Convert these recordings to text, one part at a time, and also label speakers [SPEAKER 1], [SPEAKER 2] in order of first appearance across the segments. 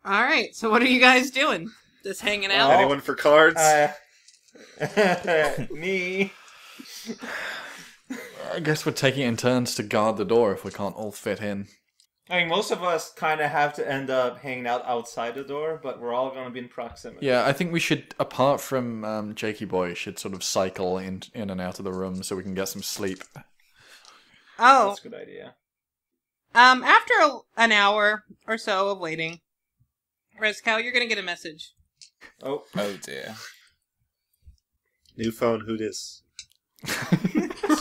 [SPEAKER 1] Alright, so what are you guys doing? Just hanging out?
[SPEAKER 2] Anyone for cards?
[SPEAKER 3] Me.
[SPEAKER 4] I guess we're taking it in turns to guard the door if we can't all fit in.
[SPEAKER 3] I mean, most of us kind of have to end up hanging out outside the door, but we're all going to be in proximity.
[SPEAKER 4] Yeah, I think we should, apart from Jakey Boy, should sort of cycle in and out of the room so we can get some sleep.
[SPEAKER 1] Oh.
[SPEAKER 3] That's a good idea.
[SPEAKER 1] After an hour or so of waiting, Rezcow, you're gonna get a message.
[SPEAKER 3] Oh
[SPEAKER 5] dear.
[SPEAKER 2] New phone, who dis?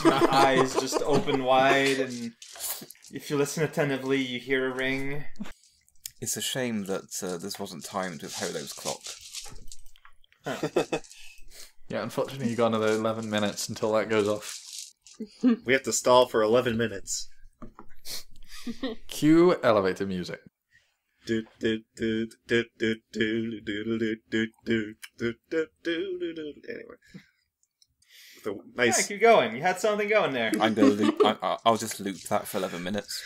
[SPEAKER 3] My eyes just open wide, and if you listen attentively, you hear a ring.
[SPEAKER 5] It's a shame that this wasn't timed with Holo's clock.
[SPEAKER 4] Yeah, unfortunately you got another 11 minutes until that goes off.
[SPEAKER 2] We have to stall for 11 minutes.
[SPEAKER 4] Cue elevator music.
[SPEAKER 2] Anyway. Nice.
[SPEAKER 3] Yeah, keep going. You had something going there.
[SPEAKER 5] I'm gonna loop. I'll just loop that for 11 minutes.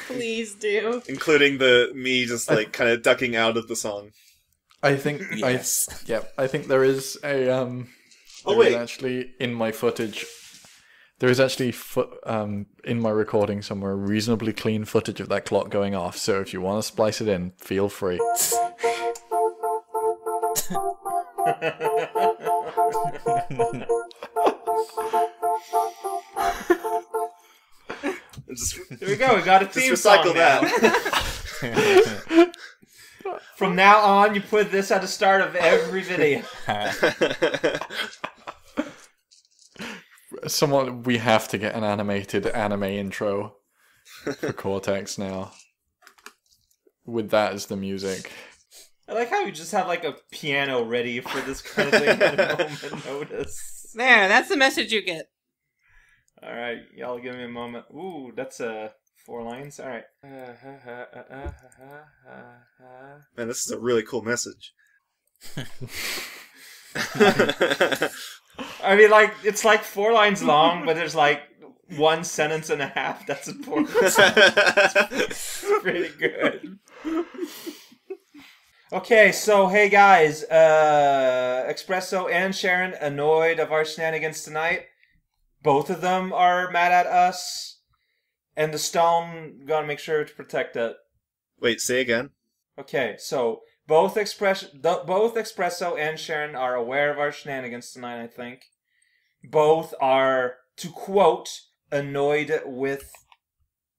[SPEAKER 1] Please do.
[SPEAKER 2] Including me just like kind of ducking out of the song.
[SPEAKER 4] I think
[SPEAKER 5] Yes.
[SPEAKER 4] I think there is a
[SPEAKER 2] wait.
[SPEAKER 4] actually in my footage. There is actually in my recording somewhere reasonably clean footage of that clock going off. So if you want to splice it in, feel free.
[SPEAKER 3] There we go. We got a theme
[SPEAKER 2] Just
[SPEAKER 3] song
[SPEAKER 2] recycle
[SPEAKER 3] now.
[SPEAKER 2] that.
[SPEAKER 3] From now on, you put this at the start of every video.
[SPEAKER 4] We have to get an animated anime intro for Cortex now. With that as the music.
[SPEAKER 3] I like how you just have like a piano ready for this kind of thing at a moment notice.
[SPEAKER 1] There, that's the message you get.
[SPEAKER 3] Alright, y'all give me a moment. Ooh, that's 4 lines. Alright.
[SPEAKER 2] Man, this is a really cool message.
[SPEAKER 3] I mean, like, it's like 4 lines long, but there's like 1 sentence and a half that's important. It's pretty good. Okay, so hey guys, Espresso and Sharon annoyed of our shenanigans tonight. Both of them are mad at us, and the stone gotta make sure to protect it.
[SPEAKER 2] Wait, say again.
[SPEAKER 3] Okay, so both Espresso and Sharon are aware of our shenanigans tonight, I think. Both are, to quote, annoyed with,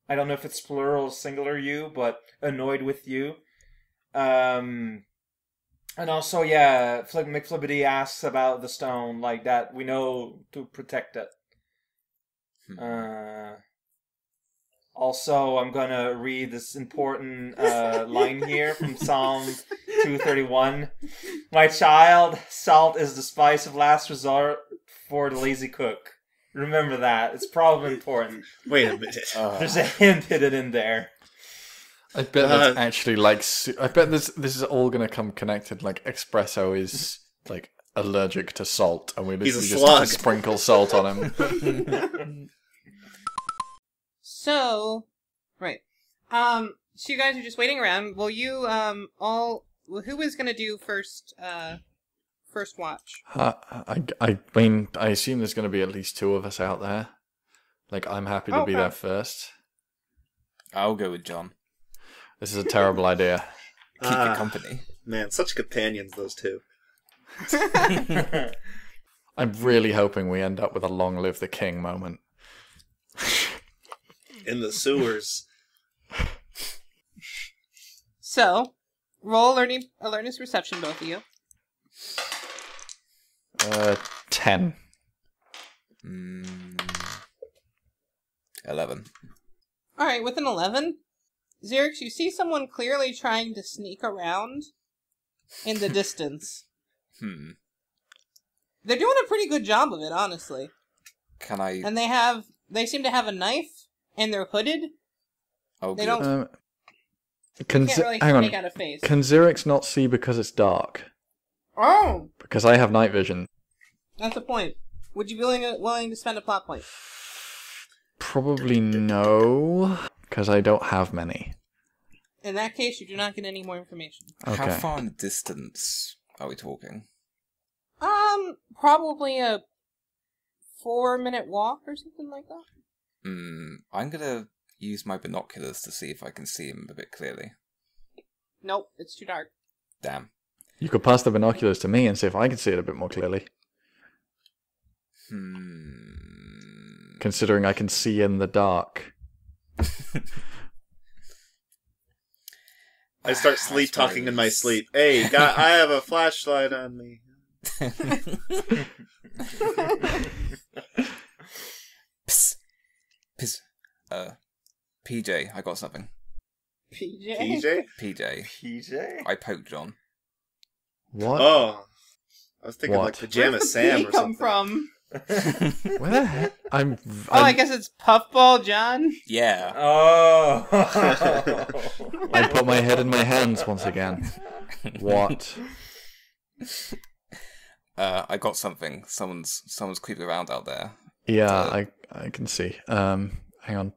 [SPEAKER 3] I don't know if it's plural or singular you, but annoyed with you. And also, yeah, McFlippity asks about the stone, like that we know to protect it. Also, I'm gonna read this important line here from Psalm 231. My child, salt is the spice of last resort for the lazy cook. Remember that. It's probably important.
[SPEAKER 2] Wait a minute.
[SPEAKER 3] There's a hint hidden in there.
[SPEAKER 4] I bet that's actually like. I bet this is all gonna come connected. Like Espresso is like allergic to salt, and we literally just have to sprinkle salt on him.
[SPEAKER 1] So, right. So you guys are just waiting around. Will you who is gonna do first watch?
[SPEAKER 4] I mean, I assume there's gonna be at least 2 of us out there. Like, I'm happy to be there first.
[SPEAKER 5] I'll go with John.
[SPEAKER 4] This is a terrible idea.
[SPEAKER 5] Keep you company.
[SPEAKER 2] Man, such companions, those two.
[SPEAKER 4] I'm really hoping we end up with a long live the king moment.
[SPEAKER 2] In the sewers.
[SPEAKER 1] So, roll alertness reception, both of you.
[SPEAKER 4] 10.
[SPEAKER 5] 11.
[SPEAKER 1] Alright, with an 11, Xerix, you see someone clearly trying to sneak around in the distance. They're doing a pretty good job of it, honestly.
[SPEAKER 5] Can I...
[SPEAKER 1] And they seem to have a knife, and they're hooded.
[SPEAKER 5] Oh,
[SPEAKER 1] they
[SPEAKER 5] good.
[SPEAKER 1] don't...
[SPEAKER 4] Can't
[SPEAKER 1] really
[SPEAKER 4] hang on.
[SPEAKER 1] make out a face.
[SPEAKER 4] Can Xerix not see because it's dark?
[SPEAKER 1] Oh!
[SPEAKER 4] Because I have night vision.
[SPEAKER 1] That's the point. Would you be willing to spend a plot point?
[SPEAKER 4] Probably no, because I don't have many.
[SPEAKER 1] In that case, you do not get any more information.
[SPEAKER 4] Okay.
[SPEAKER 5] How far in the distance are we talking?
[SPEAKER 1] Probably a 4-minute walk or something like that.
[SPEAKER 5] I'm gonna use my binoculars to see if I can see him a bit clearly.
[SPEAKER 1] Nope, it's too dark.
[SPEAKER 5] Damn.
[SPEAKER 4] You could pass the binoculars to me and see if I can see it a bit more clearly. Considering I can see in the dark.
[SPEAKER 2] I start sleep talking in my sleep. Hey, I have a flashlight on me.
[SPEAKER 5] Psst. Psst. PJ, I got something.
[SPEAKER 1] PJ?
[SPEAKER 5] PJ. I poked John.
[SPEAKER 4] What?
[SPEAKER 2] Oh. I was thinking
[SPEAKER 4] What?
[SPEAKER 2] like Pajama
[SPEAKER 1] Where's the
[SPEAKER 2] Sam
[SPEAKER 1] P
[SPEAKER 2] or
[SPEAKER 1] come
[SPEAKER 2] something.
[SPEAKER 1] from?
[SPEAKER 4] Where the heck? I'm
[SPEAKER 1] I guess it's Puffball John.
[SPEAKER 5] Yeah.
[SPEAKER 3] Oh.
[SPEAKER 4] I put my head in my hands once again. What?
[SPEAKER 5] I got something. Someone's creeping around out there.
[SPEAKER 4] Yeah, I can see. Hang on.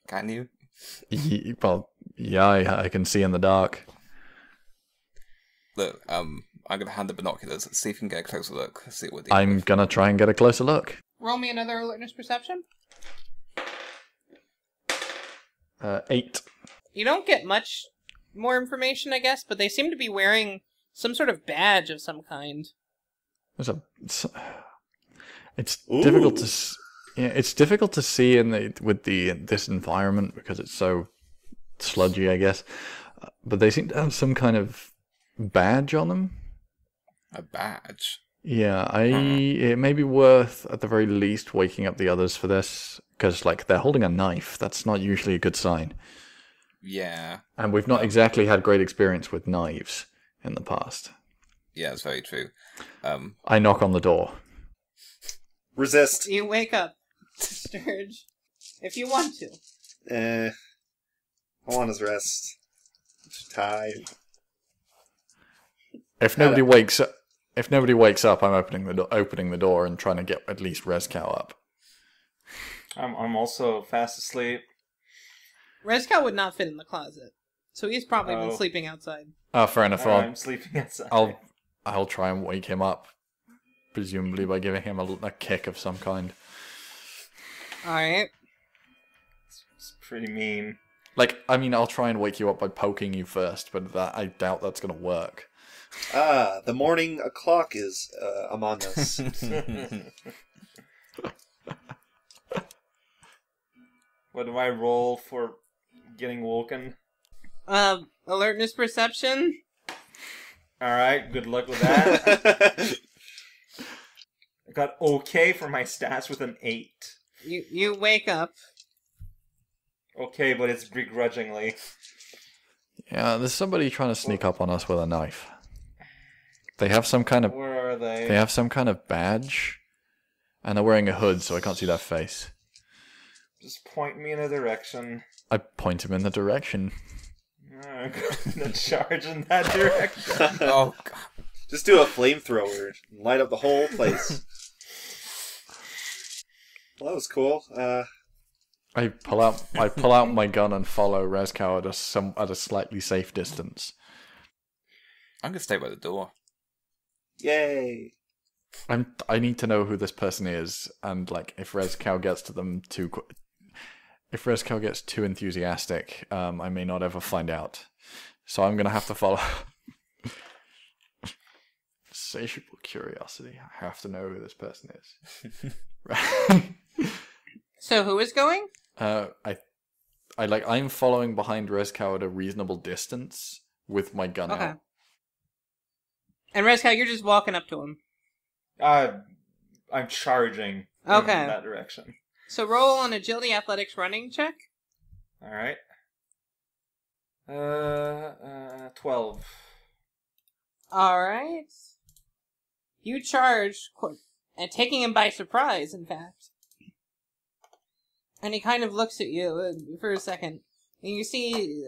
[SPEAKER 5] Can you?
[SPEAKER 4] Well, yeah, I can see in the dark.
[SPEAKER 5] Look, I'm gonna hand the binoculars. See if you can get a closer look. See what we're dealing
[SPEAKER 4] I'm
[SPEAKER 5] with.
[SPEAKER 4] gonna try and get a closer look.
[SPEAKER 1] Roll me another alertness perception.
[SPEAKER 4] 8.
[SPEAKER 1] You don't get much more information, I guess, but they seem to be wearing some sort of badge of some kind.
[SPEAKER 4] It's
[SPEAKER 2] Ooh.
[SPEAKER 4] difficult to. It's difficult to see in this environment because it's so sludgy, I guess. But they seem to have some kind of badge on them.
[SPEAKER 5] A badge.
[SPEAKER 4] Yeah, it may be worth at the very least waking up the others for this because, like, they're holding a knife. That's not usually a good sign.
[SPEAKER 5] Yeah.
[SPEAKER 4] And we've not exactly had great experience with knives in the past.
[SPEAKER 5] Yeah, it's very true.
[SPEAKER 4] I knock on the door.
[SPEAKER 2] Resist.
[SPEAKER 1] You wake up, Sturge, if you want to.
[SPEAKER 2] I want his rest. I'm tired.
[SPEAKER 4] If nobody wakes up, I'm opening the door and trying to get at least Rezkow up.
[SPEAKER 3] I'm also fast asleep.
[SPEAKER 1] Rezkow would not fit in the closet, so he's probably been sleeping outside.
[SPEAKER 4] Oh, fair enough.
[SPEAKER 3] I'm sleeping outside.
[SPEAKER 4] I'll try and wake him up, presumably by giving him a kick of some kind.
[SPEAKER 1] Alright.
[SPEAKER 3] It's pretty mean.
[SPEAKER 4] Like, I mean, I'll try and wake you up by poking you first, but I doubt that's going to work.
[SPEAKER 2] The morning clock is among us.
[SPEAKER 3] What do I roll for getting woken?
[SPEAKER 1] Alertness perception.
[SPEAKER 3] Alright, good luck with that. I got okay for my stats with an 8.
[SPEAKER 1] You wake up.
[SPEAKER 3] Okay, but it's begrudgingly.
[SPEAKER 4] Yeah, there's somebody trying to sneak up on us with a knife. They have some kind of...
[SPEAKER 3] Where are they?
[SPEAKER 4] They have some kind of badge, and they're wearing a hood, so I can't see their face.
[SPEAKER 3] Just point me in a direction.
[SPEAKER 4] I point him in the direction.
[SPEAKER 3] I'm gonna charge in that direction.
[SPEAKER 5] Oh, God.
[SPEAKER 2] Just do a flamethrower and light up the whole place. Well, that was cool.
[SPEAKER 4] I pull out my gun and follow Rezkow at a slightly safe distance.
[SPEAKER 5] I'm gonna stay by the door.
[SPEAKER 2] Yay!
[SPEAKER 4] I need to know who this person is, and like if Rezkow gets to them if Rezkow gets too enthusiastic, I may not ever find out. So I'm gonna have to follow. Insatiable curiosity. I have to know who this person is.
[SPEAKER 1] So who is going?
[SPEAKER 4] I'm following behind Rezkow at a reasonable distance with my gun
[SPEAKER 1] Okay.
[SPEAKER 4] out.
[SPEAKER 1] And Rezkow, you're just walking up to him.
[SPEAKER 3] I'm charging
[SPEAKER 1] Okay.
[SPEAKER 3] in that direction.
[SPEAKER 1] So roll an agility athletics running check.
[SPEAKER 3] Alright. 12.
[SPEAKER 1] Alright. You charge, and taking him by surprise, in fact. And he kind of looks at you for a second. And you see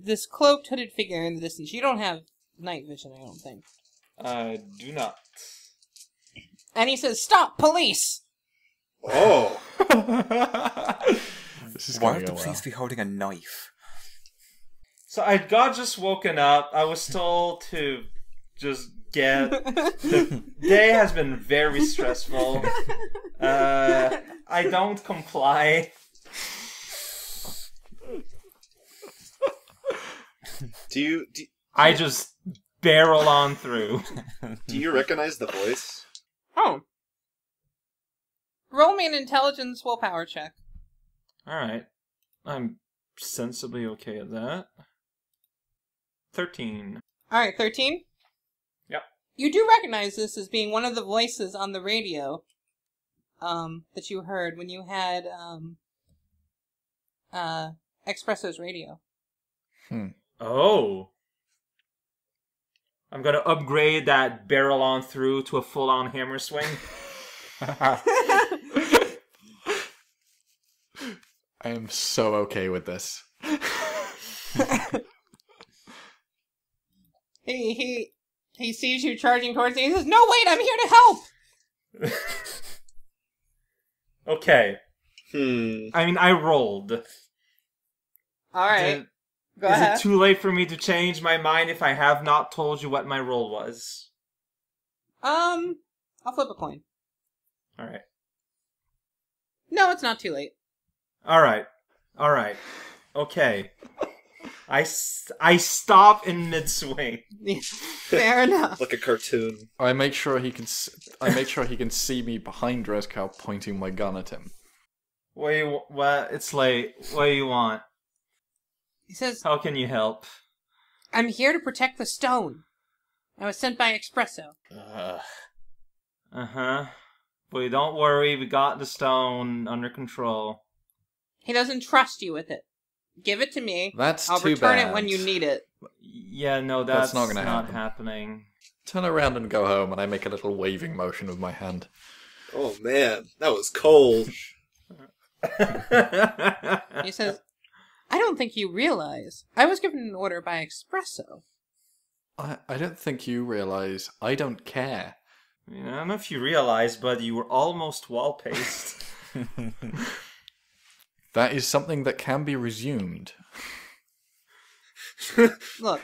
[SPEAKER 1] this cloaked, hooded figure in the distance. You don't have night vision, I don't think.
[SPEAKER 3] I do not.
[SPEAKER 1] And he says, "Stop, police!"
[SPEAKER 2] Oh!
[SPEAKER 4] This is
[SPEAKER 5] Why
[SPEAKER 4] going
[SPEAKER 5] would the
[SPEAKER 4] well.
[SPEAKER 5] police be holding a knife?
[SPEAKER 3] So I got just woken up. I was told to just get... The day has been very stressful. I don't comply. I just barrel on through.
[SPEAKER 2] Do you recognize the voice?
[SPEAKER 1] Oh. Roll me an intelligence willpower check.
[SPEAKER 3] Alright. I'm sensibly okay at that. 13.
[SPEAKER 1] Alright, 13?
[SPEAKER 3] Yep.
[SPEAKER 1] You do recognize this as being one of the voices on the radio that you heard when you had Espresso's radio.
[SPEAKER 3] Oh. I'm gonna upgrade that barrel on through to a full-on hammer swing.
[SPEAKER 4] I am so okay with this.
[SPEAKER 1] He sees you charging towards him. He says, "No, wait! I'm here to help."
[SPEAKER 3] Okay.
[SPEAKER 2] I
[SPEAKER 3] mean, I rolled.
[SPEAKER 1] All right. Go
[SPEAKER 3] Is
[SPEAKER 1] ahead.
[SPEAKER 3] it too late for me to change my mind if I have not told you what my roll was?
[SPEAKER 1] I'll flip a coin.
[SPEAKER 3] All right.
[SPEAKER 1] No, it's not too late.
[SPEAKER 3] All right. Okay. I stop in mid-swing.
[SPEAKER 1] Fair enough.
[SPEAKER 2] Like a cartoon.
[SPEAKER 4] I make sure he can see me behind Rezkow pointing my gun at him.
[SPEAKER 3] What? It's late. What do you want?
[SPEAKER 1] He says,
[SPEAKER 3] "How can you help?"
[SPEAKER 1] "I'm here to protect the stone. I was sent by Espresso."
[SPEAKER 3] Uh-huh. But don't worry, we got the stone under control.
[SPEAKER 1] He doesn't trust you with it. Give it to me.
[SPEAKER 4] That's
[SPEAKER 1] I'll
[SPEAKER 4] too
[SPEAKER 1] return
[SPEAKER 4] bad.
[SPEAKER 1] it when you need it.
[SPEAKER 3] Yeah, no, that's
[SPEAKER 4] not gonna
[SPEAKER 3] not
[SPEAKER 4] happen.
[SPEAKER 3] happening.
[SPEAKER 4] Turn around and go home, and I make a little waving motion with my hand.
[SPEAKER 2] Oh man, that was cold.
[SPEAKER 1] He says, "I don't think you realize. I was given an order by Espresso."
[SPEAKER 4] I don't think you realize I don't care.
[SPEAKER 3] I don't know if you realize, but you were almost wall-paced.
[SPEAKER 4] That is something that can be resumed.
[SPEAKER 1] Look,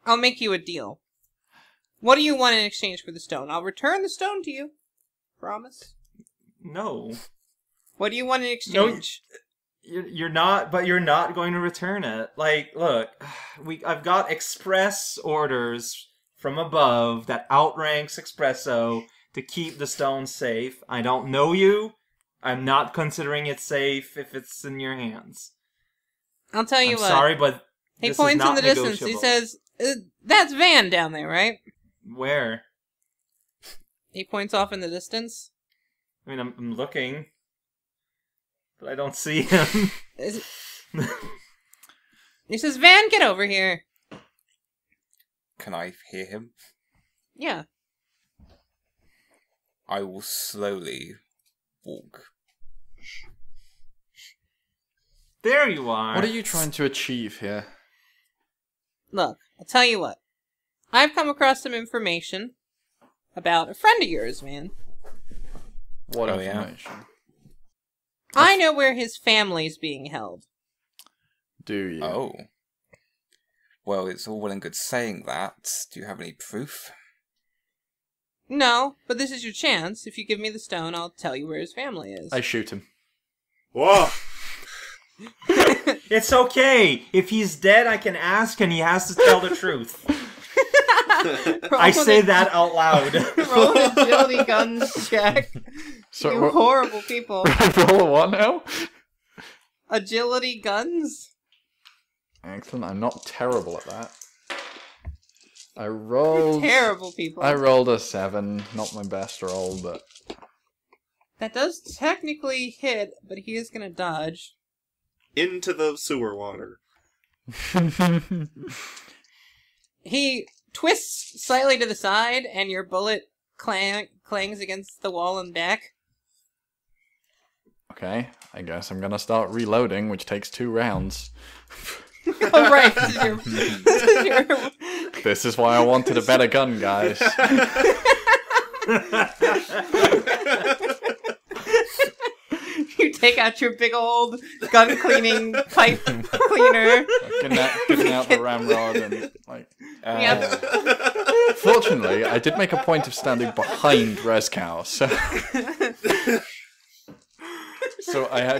[SPEAKER 1] I'll make you a deal. What do you want in exchange for the stone? I'll return the stone to you. Promise?
[SPEAKER 3] No.
[SPEAKER 1] What do you want in exchange?
[SPEAKER 3] You're not going to return it. Like, look, I've got express orders from above that outranks Espresso to keep the stone safe. I don't know you. I'm not considering it safe if it's in your hands.
[SPEAKER 1] I'll tell you
[SPEAKER 3] I'm
[SPEAKER 1] what.
[SPEAKER 3] sorry, but
[SPEAKER 1] he
[SPEAKER 3] this
[SPEAKER 1] points
[SPEAKER 3] is not
[SPEAKER 1] in the distance. He
[SPEAKER 3] negotiable.
[SPEAKER 1] says, "That's Van down there, right?"
[SPEAKER 3] Where?
[SPEAKER 1] He points off in the distance.
[SPEAKER 3] I mean, I'm looking, but I don't see him.
[SPEAKER 1] He says, "Van, get over here."
[SPEAKER 5] Can I hear him?
[SPEAKER 1] Yeah.
[SPEAKER 5] I will slowly walk.
[SPEAKER 3] There you are.
[SPEAKER 4] What are you trying to achieve here?
[SPEAKER 1] Look, I'll tell you what. I've come across some information about a friend of yours, man.
[SPEAKER 4] What
[SPEAKER 5] Oh, yeah?
[SPEAKER 4] information?
[SPEAKER 1] I know where his family's being held.
[SPEAKER 4] Do you?
[SPEAKER 5] Oh. Well, it's all well and good saying that. Do you have any proof?
[SPEAKER 1] No, but this is your chance. If you give me the stone, I'll tell you where his family is.
[SPEAKER 4] I shoot him.
[SPEAKER 2] Whoa!
[SPEAKER 3] It's okay. If he's dead, I can ask and he has to tell the truth. I say that out loud.
[SPEAKER 1] Roll an agility guns check.
[SPEAKER 4] So
[SPEAKER 1] You horrible people.
[SPEAKER 4] roll a what now?
[SPEAKER 1] Agility guns?
[SPEAKER 4] Excellent. I'm not terrible at that. I
[SPEAKER 1] You're
[SPEAKER 4] rolled.
[SPEAKER 1] terrible people.
[SPEAKER 4] I rolled a 7. Not my best roll, but
[SPEAKER 1] That does technically hit, but he is gonna dodge.
[SPEAKER 2] Into the sewer water.
[SPEAKER 1] He twists slightly to the side, and your bullet clangs against the wall and back.
[SPEAKER 4] okay. I guess I'm gonna start reloading, which takes 2 rounds.
[SPEAKER 1] Oh, right. This is your...
[SPEAKER 4] This is why I wanted a better gun, guys.
[SPEAKER 1] You take out your big old gun cleaning pipe cleaner.
[SPEAKER 4] Getting out the ramrod and like.
[SPEAKER 1] Yeah.
[SPEAKER 4] Fortunately, I did make a point of standing behind Rezkow, so I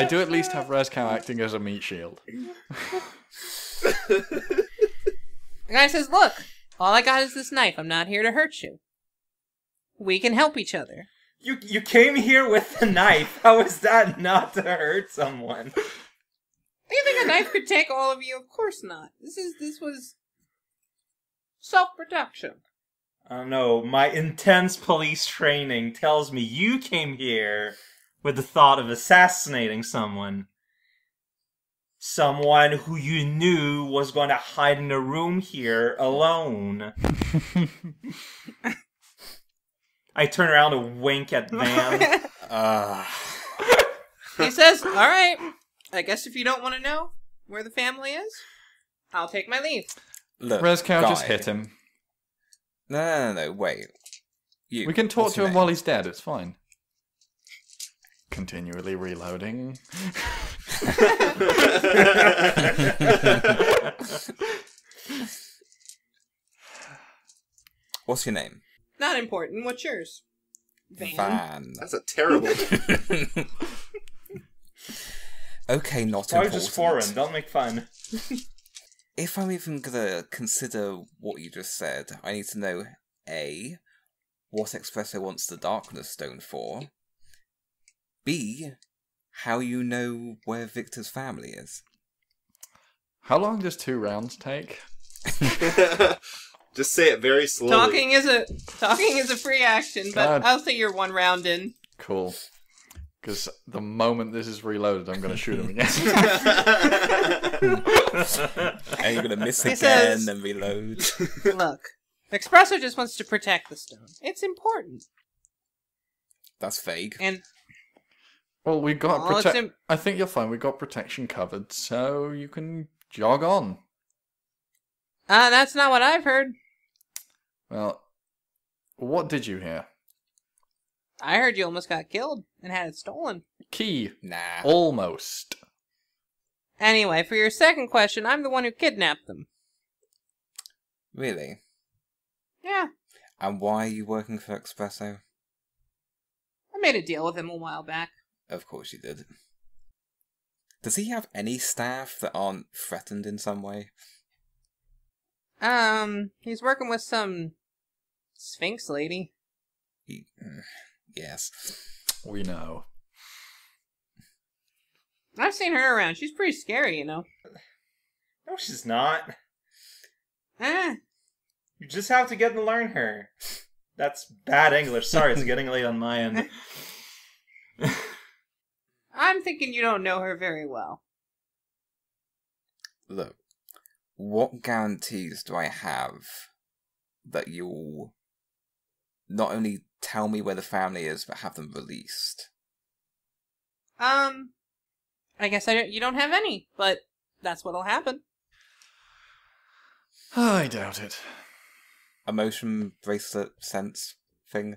[SPEAKER 4] do at least have Rezkow acting as a meat shield.
[SPEAKER 1] The guy says, "Look, all I got is this knife. I'm not here to hurt you. We can help each other."
[SPEAKER 3] You came here with a knife. How is that not to hurt someone?
[SPEAKER 1] Do you think a knife could take all of you? Of course not. This was self-protection.
[SPEAKER 3] I don't know. My intense police training tells me you came here with the thought of assassinating someone. Someone who you knew was going to hide in a room here alone. I turn around and wink at Van.
[SPEAKER 1] He says, "Alright, I guess if you don't want to know where the family is, I'll take my leave."
[SPEAKER 5] Look,
[SPEAKER 4] Rezkow
[SPEAKER 5] guy.
[SPEAKER 4] just hit him.
[SPEAKER 5] No, wait.
[SPEAKER 4] We can talk
[SPEAKER 5] what's
[SPEAKER 4] to
[SPEAKER 5] your
[SPEAKER 4] him
[SPEAKER 5] name?
[SPEAKER 4] while he's dead, it's fine. Continually reloading.
[SPEAKER 5] What's your name?
[SPEAKER 1] Not important. What's yours?
[SPEAKER 5] Van.
[SPEAKER 2] That's a terrible.
[SPEAKER 5] Okay, not
[SPEAKER 3] I
[SPEAKER 5] important.
[SPEAKER 3] was just foreign. Don't make fun.
[SPEAKER 5] If I'm even gonna consider what you just said, I need to know A, what Espresso wants the Darkness Stone for. B, how you know where Victor's family is.
[SPEAKER 4] How long does 2 rounds take?
[SPEAKER 2] Just say it very slowly.
[SPEAKER 1] Talking is a free action, but
[SPEAKER 4] God.
[SPEAKER 1] I'll say you're 1 round in.
[SPEAKER 4] Cool. Because the moment this is reloaded, I'm going to shoot him again.
[SPEAKER 5] And you're gonna miss
[SPEAKER 1] He
[SPEAKER 5] again
[SPEAKER 1] says-
[SPEAKER 5] and reload.
[SPEAKER 1] Look, Espresso just wants to protect the stone. It's important.
[SPEAKER 5] That's vague.
[SPEAKER 1] And
[SPEAKER 4] Well, we got
[SPEAKER 1] Well, it's
[SPEAKER 4] I think you'll find we got protection covered, so you can jog on.
[SPEAKER 1] that's not what I've heard.
[SPEAKER 4] Well, what did you hear?
[SPEAKER 1] I heard you almost got killed and had it stolen.
[SPEAKER 4] Key.
[SPEAKER 5] Nah.
[SPEAKER 4] Almost.
[SPEAKER 1] Anyway, for your second question, I'm the one who kidnapped them.
[SPEAKER 5] Really?
[SPEAKER 1] Yeah,
[SPEAKER 5] And why are you working for Espresso?
[SPEAKER 1] I made a deal with him a while back.
[SPEAKER 5] Of course you did. Does he have any staff that aren't threatened in some way?
[SPEAKER 1] He's working with some Sphinx lady.
[SPEAKER 5] Yes.
[SPEAKER 4] We know.
[SPEAKER 1] I've seen her around. She's pretty scary, you know.
[SPEAKER 3] No, she's not.
[SPEAKER 1] Eh.
[SPEAKER 3] You just have to get to learn her. That's bad English. Sorry, it's getting late on my end.
[SPEAKER 1] I'm thinking you don't know her very well.
[SPEAKER 5] Look, what guarantees do I have that you'll not only tell me where the family is, but have them released?
[SPEAKER 1] I guess you don't have any, but that's what'll happen.
[SPEAKER 4] I doubt it.
[SPEAKER 5] A motion bracelet sense thing?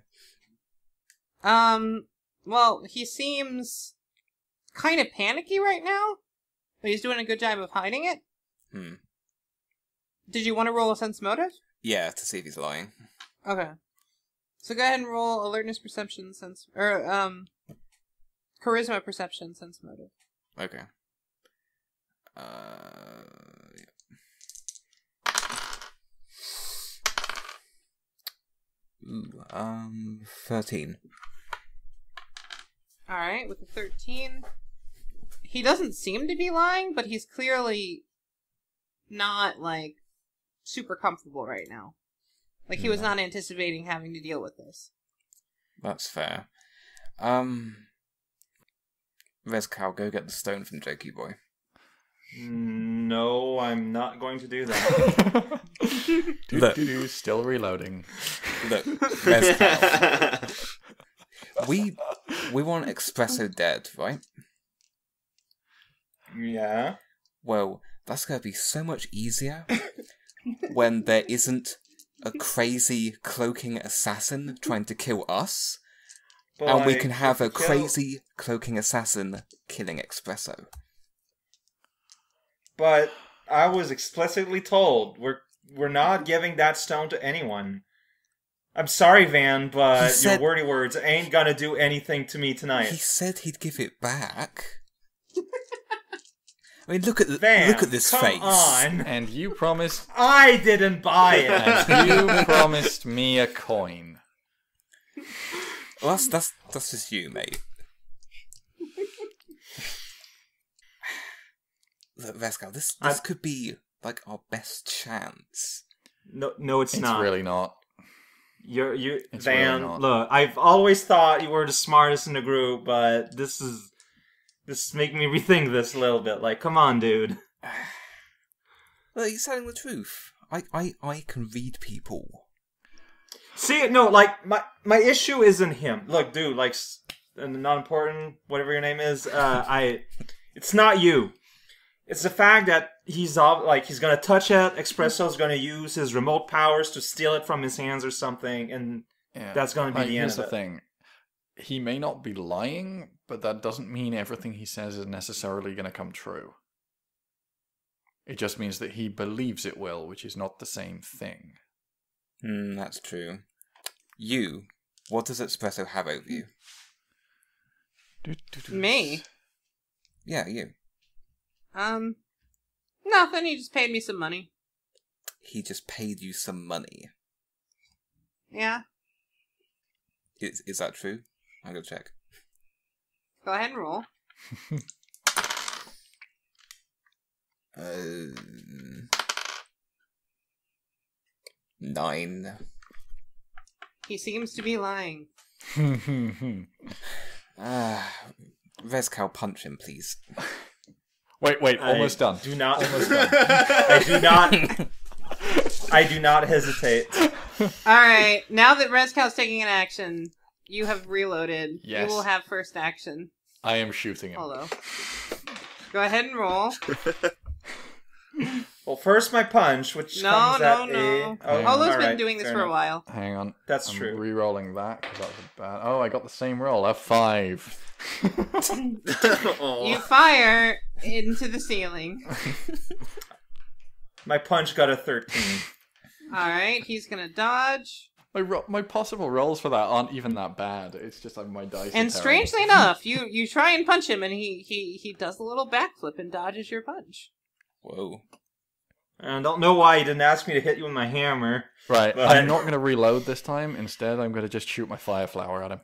[SPEAKER 1] Well, he seems kind of panicky right now, but he's doing a good job of hiding it. Did you want to roll a sense motive?
[SPEAKER 5] Yeah, to see if he's lying.
[SPEAKER 1] Okay. So go ahead and roll alertness, perception, sense, or, charisma, perception, sense motive.
[SPEAKER 5] Okay. Ooh, 13.
[SPEAKER 1] Alright, with the 13, he doesn't seem to be lying, but he's clearly not, like, super comfortable right now. Like, he was not anticipating having to deal with this.
[SPEAKER 5] That's fair. Rezkow, go get the stone from Jakey Boy.
[SPEAKER 3] No, I'm not going to do that.
[SPEAKER 5] Look.
[SPEAKER 4] Still reloading.
[SPEAKER 5] Look, Rezkow. We want Espresso dead, right?
[SPEAKER 3] Yeah.
[SPEAKER 5] Well, that's going to be so much easier when there isn't a crazy cloaking assassin trying to kill us.
[SPEAKER 3] But
[SPEAKER 5] And we
[SPEAKER 3] like,
[SPEAKER 5] can have a
[SPEAKER 3] kill-
[SPEAKER 5] crazy cloaking assassin killing Espresso.
[SPEAKER 3] But I was explicitly told we're not giving that stone to anyone. I'm sorry, Van, but your wordy words ain't gonna do anything to me tonight.
[SPEAKER 5] He said he'd give it back. I mean, look at
[SPEAKER 3] Van,
[SPEAKER 5] this
[SPEAKER 3] come
[SPEAKER 5] face.
[SPEAKER 3] on.
[SPEAKER 4] And you promised...
[SPEAKER 3] I didn't buy it.
[SPEAKER 4] And you promised me a coin.
[SPEAKER 5] Well, that's just you, mate. Look, Vescal, this could be like our best chance.
[SPEAKER 3] No, it's not.
[SPEAKER 5] It's
[SPEAKER 4] really not.
[SPEAKER 3] Van,
[SPEAKER 4] really not.
[SPEAKER 3] look, I've always thought you were the smartest in the group, but this is making me rethink this a little bit. Like, come on, dude.
[SPEAKER 5] Well, he's telling the truth. I can read people.
[SPEAKER 3] See, no, like, my issue isn't him. Look, dude, like, not important, whatever your name is, it's not you. It's the fact that he's gonna touch it, Espresso's gonna use his remote powers to steal it from his hands or something, and that's gonna be the end of it.
[SPEAKER 4] Here's the thing. He may not be lying, but that doesn't mean everything he says is necessarily gonna come true. It just means that he believes it will, which is not the same thing.
[SPEAKER 5] That's true. You, what does Espresso have over you?
[SPEAKER 1] Me?
[SPEAKER 5] Yeah, you.
[SPEAKER 1] Nothing. He just paid me some money.
[SPEAKER 5] He just paid you some money.
[SPEAKER 1] Yeah.
[SPEAKER 5] Is that true? I'm gonna check.
[SPEAKER 1] Go ahead and roll.
[SPEAKER 5] 9.
[SPEAKER 1] He seems to be lying.
[SPEAKER 5] Vescal, punch him, please.
[SPEAKER 4] Wait, almost done.
[SPEAKER 3] Do not.
[SPEAKER 4] Almost done.
[SPEAKER 3] I do not hesitate.
[SPEAKER 1] Alright, now that Rezcow's taking an action, you have reloaded.
[SPEAKER 4] Yes.
[SPEAKER 1] You will have first action.
[SPEAKER 4] I am shooting him.
[SPEAKER 1] Hello. Go ahead and roll.
[SPEAKER 3] Well, first my punch, which comes at a...
[SPEAKER 1] Oh, Holo's been doing this for a while.
[SPEAKER 4] Hang on.
[SPEAKER 3] That's
[SPEAKER 4] I'm
[SPEAKER 3] true.
[SPEAKER 4] re-rolling that, because that was a bad... Oh, I got the same roll. A 5.
[SPEAKER 1] You fire into the ceiling.
[SPEAKER 3] My punch got a 13.
[SPEAKER 1] Alright, he's gonna dodge.
[SPEAKER 4] My possible rolls for that aren't even that bad. It's just like my dice.
[SPEAKER 1] And strangely enough, you try and punch him, and he does a little backflip and dodges your punch.
[SPEAKER 5] Whoa.
[SPEAKER 3] I don't know why you didn't ask me to hit you with my hammer.
[SPEAKER 4] Right,
[SPEAKER 3] but...
[SPEAKER 4] I'm not going to reload this time. Instead, I'm going to just shoot my fire flower at him.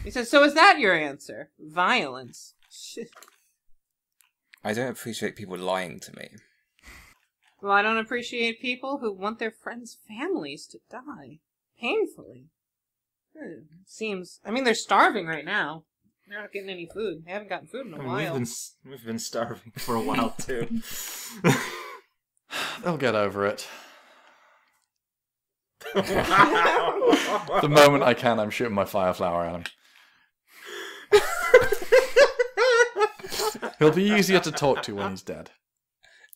[SPEAKER 1] He says, so is that your answer? Violence.
[SPEAKER 5] I don't appreciate people lying to me.
[SPEAKER 1] Well, I don't appreciate people who want their friends' families to die. Painfully. Seems... I mean, they're starving right now. They're not getting any food. They haven't gotten food in a while.
[SPEAKER 3] We've been starving for a while, too.
[SPEAKER 4] They'll get over it.
[SPEAKER 3] Wow.
[SPEAKER 4] The moment I can, I'm shooting my fire flower at him. He'll be easier to talk to when he's dead.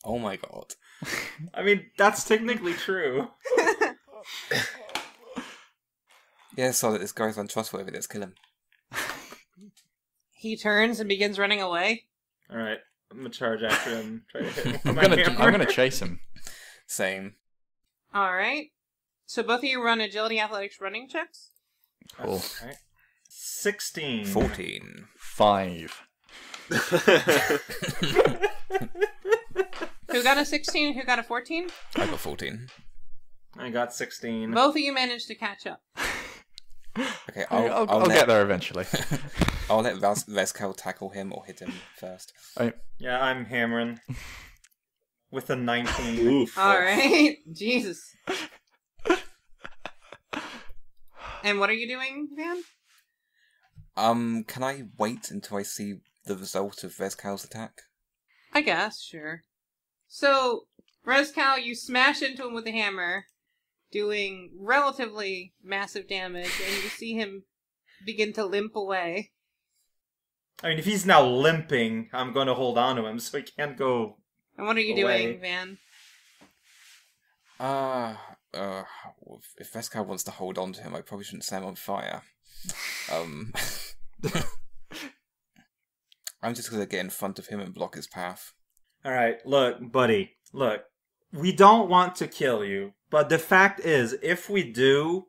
[SPEAKER 5] Oh my god.
[SPEAKER 3] I mean, that's technically true.
[SPEAKER 5] Yeah, so this guy's untrustworthy. Let's kill him.
[SPEAKER 1] He turns and begins running away.
[SPEAKER 3] Alright, I'm gonna charge after him. Try to hit him with
[SPEAKER 4] I'm
[SPEAKER 3] my
[SPEAKER 4] gonna
[SPEAKER 3] hammer.
[SPEAKER 4] chase him.
[SPEAKER 5] Same.
[SPEAKER 1] Alright. So both of you run agility, athletics, running checks?
[SPEAKER 4] Cool.
[SPEAKER 3] Right. 16.
[SPEAKER 5] 14.
[SPEAKER 4] 5.
[SPEAKER 1] Who got a 16? Who got a 14?
[SPEAKER 5] I got 14.
[SPEAKER 3] I got 16.
[SPEAKER 1] Both of you managed to catch up.
[SPEAKER 5] Okay,
[SPEAKER 4] I'll get there eventually.
[SPEAKER 5] I'll let Vescal tackle him or hit him first.
[SPEAKER 3] Yeah, I'm hammering. With a 19.
[SPEAKER 2] Oof.
[SPEAKER 1] Alright. Jesus. And what are you doing, Van?
[SPEAKER 5] Can I wait until I see the result of Vescal's attack?
[SPEAKER 1] I guess, sure. So, Rezcal, you smash into him with a hammer, doing relatively massive damage, and you see him begin to limp away.
[SPEAKER 3] I mean, if he's now limping, I'm going to hold on to him, so he can't go.
[SPEAKER 1] And what are you
[SPEAKER 3] away.
[SPEAKER 1] doing, Van?
[SPEAKER 5] If Vescal wants to hold on to him, I probably shouldn't set him on fire. I'm just gonna get in front of him and block his path.
[SPEAKER 3] Alright, look, buddy. Look. We don't want to kill you. But the fact is, if we do,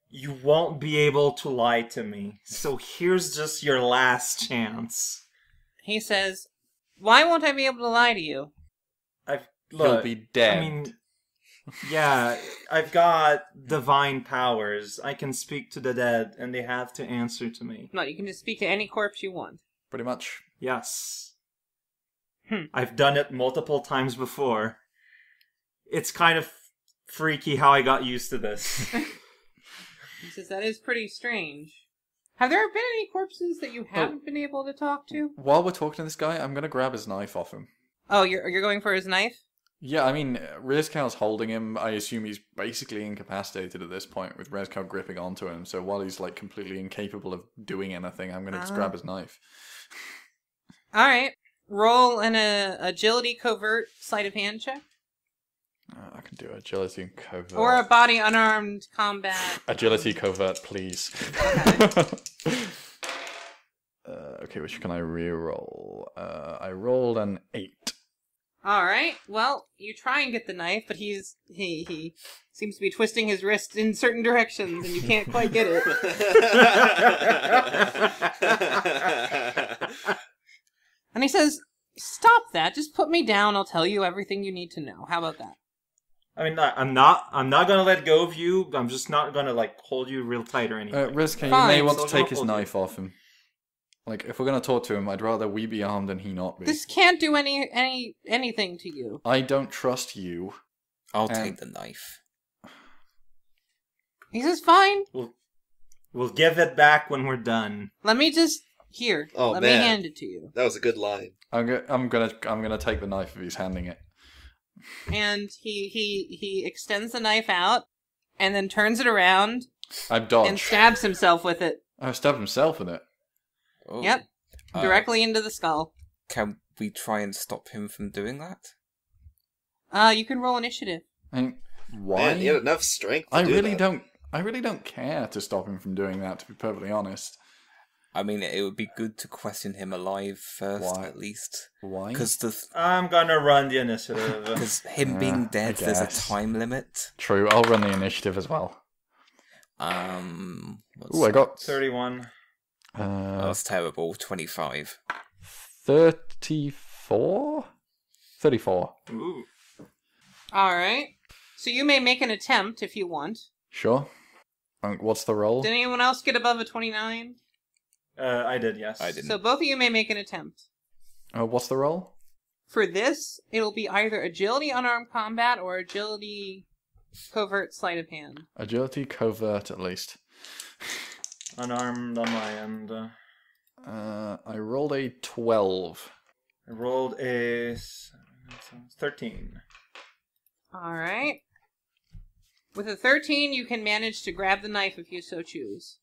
[SPEAKER 3] you won't be able to lie to me. So here's just your last chance.
[SPEAKER 1] He says, "Why won't I be able to lie to you?"
[SPEAKER 4] He'll be dead.
[SPEAKER 3] I mean, yeah, I've got divine powers. I can speak to the dead, and they have to answer to me.
[SPEAKER 1] No, you can just speak to any corpse you want.
[SPEAKER 4] Pretty much.
[SPEAKER 3] Yes. I've done it multiple times before. It's kind of freaky how I got used to this.
[SPEAKER 1] He says, "That is pretty strange. Have there been any corpses that you haven't been able to talk to?"
[SPEAKER 4] While we're talking to this guy, I'm going to grab his knife off him.
[SPEAKER 1] Oh, you're going for his knife?
[SPEAKER 4] Yeah, I mean, Rezcow's holding him. I assume he's basically incapacitated at this point with Rezcow gripping onto him. So while he's like completely incapable of doing anything, I'm going to just grab his knife.
[SPEAKER 1] All right. Roll an agility covert sleight of hand check.
[SPEAKER 4] I can do agility and covert.
[SPEAKER 1] Or a body unarmed combat.
[SPEAKER 4] Agility covert, please. Okay, which can I reroll? I rolled an 8.
[SPEAKER 1] All right. Well, you try and get the knife, but he seems to be twisting his wrist in certain directions, and you can't quite get it. And he says, "Stop that! Just put me down. I'll tell you everything you need to know. How about that?"
[SPEAKER 3] I mean, I'm not gonna let go of you. I'm just not gonna like hold you real tight or anything.
[SPEAKER 4] Rezcow, you may want to take his knife off him. Like, if we're gonna talk to him, I'd rather we be armed and he not be.
[SPEAKER 1] This can't do anything to you.
[SPEAKER 4] I don't trust you.
[SPEAKER 5] I'll take the knife.
[SPEAKER 1] He says, "Fine.
[SPEAKER 3] We'll give it back when we're done."
[SPEAKER 1] Let me just let me hand it to you."
[SPEAKER 2] That was a good line.
[SPEAKER 4] I'm gonna take the knife if he's handing it.
[SPEAKER 1] And he extends the knife out, and then turns it around.
[SPEAKER 4] I've dodged.
[SPEAKER 1] And stabs himself with it.
[SPEAKER 4] I stabbed himself with it.
[SPEAKER 5] Oh.
[SPEAKER 1] Yep. Directly into the skull.
[SPEAKER 5] Can we try and stop him from doing that?
[SPEAKER 1] You can roll initiative.
[SPEAKER 4] Why?
[SPEAKER 2] Man, he had enough strength to
[SPEAKER 4] I
[SPEAKER 2] do
[SPEAKER 4] really
[SPEAKER 2] that.
[SPEAKER 4] don't care to stop him from doing that, to be perfectly honest.
[SPEAKER 5] I mean, it would be good to question him alive first,
[SPEAKER 4] Why?
[SPEAKER 5] at least.
[SPEAKER 4] Why?
[SPEAKER 5] Because
[SPEAKER 3] I'm gonna run the initiative.
[SPEAKER 5] Because him being dead, there's a
[SPEAKER 4] guess.
[SPEAKER 5] time limit.
[SPEAKER 4] True, I'll run the initiative as well. Ooh, I got
[SPEAKER 3] 31.
[SPEAKER 5] That's terrible. 25.
[SPEAKER 4] 34? 34.
[SPEAKER 3] Ooh.
[SPEAKER 1] Alright. So you may make an attempt if you want.
[SPEAKER 4] Sure. What's the roll?
[SPEAKER 1] Did anyone else get above a 29?
[SPEAKER 3] I did, yes.
[SPEAKER 5] I didn't.
[SPEAKER 1] So both of you may make an attempt.
[SPEAKER 4] What's the roll?
[SPEAKER 1] For this, it'll be either agility unarmed combat or agility covert sleight of hand.
[SPEAKER 4] Agility covert, at least.
[SPEAKER 3] Unarmed on my end.
[SPEAKER 4] I rolled a 12.
[SPEAKER 3] I rolled a 13.
[SPEAKER 1] Alright. With a 13, you can manage to grab the knife if you so choose.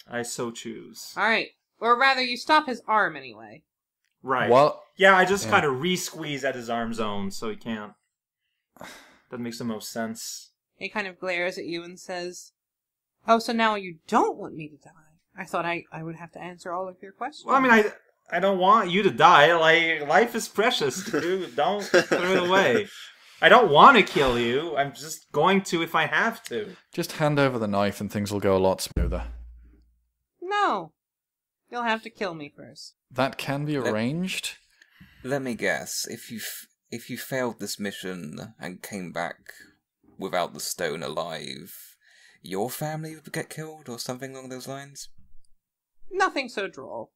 [SPEAKER 3] I so choose.
[SPEAKER 1] Alright. Or rather, you stop his arm anyway.
[SPEAKER 3] Right.
[SPEAKER 4] What?
[SPEAKER 3] Yeah, I just kind of re-squeeze at his arm zone so he can't. That makes the most sense.
[SPEAKER 1] He kind of glares at you and says, "Oh, so now you don't want me to die? I thought I would have to answer all of your questions."
[SPEAKER 3] Well, I mean, I don't want you to die. Like, life is precious, dude. Don't throw it away. I don't want to kill you. I'm just going to if I have to.
[SPEAKER 4] Just hand over the knife and things will go a lot smoother.
[SPEAKER 1] No. You'll have to kill me first.
[SPEAKER 4] That can be arranged.
[SPEAKER 5] Let me guess. If you failed this mission and came back without the stone alive, your family would get killed or something along those lines?
[SPEAKER 1] Nothing so droll.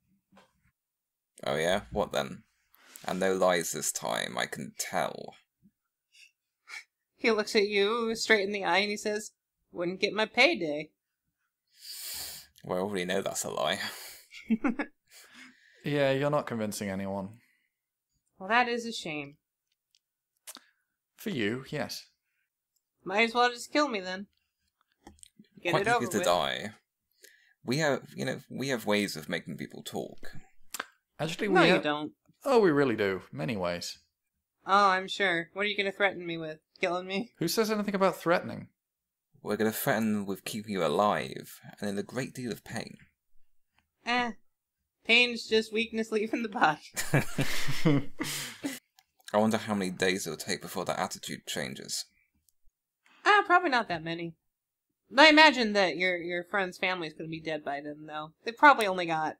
[SPEAKER 5] Oh yeah? What then? And no lies this time, I can tell.
[SPEAKER 1] He looks at you straight in the eye and he says, "Wouldn't get my payday."
[SPEAKER 5] Well, I already know that's a lie.
[SPEAKER 4] Yeah, you're not convincing anyone.
[SPEAKER 1] Well, that is a shame.
[SPEAKER 4] For you, yes.
[SPEAKER 1] Might as well just kill me then. Get
[SPEAKER 5] Quite
[SPEAKER 1] it over
[SPEAKER 5] eager to
[SPEAKER 1] with.
[SPEAKER 5] die. We have ways of making people talk.
[SPEAKER 4] Actually,
[SPEAKER 1] No,
[SPEAKER 4] we
[SPEAKER 1] you don't.
[SPEAKER 4] Oh, we really do. Many ways.
[SPEAKER 1] Oh, I'm sure. What are you going to threaten me with? Killing me?
[SPEAKER 4] Who says anything about threatening?
[SPEAKER 5] we're going to threaten with keeping you alive and in a great deal of pain.
[SPEAKER 1] Pain's just weakness leaving the body.
[SPEAKER 5] I wonder how many days it'll take before that attitude changes.
[SPEAKER 1] Probably not that many. I imagine that your friend's family's going to be dead by then, though. They probably only got,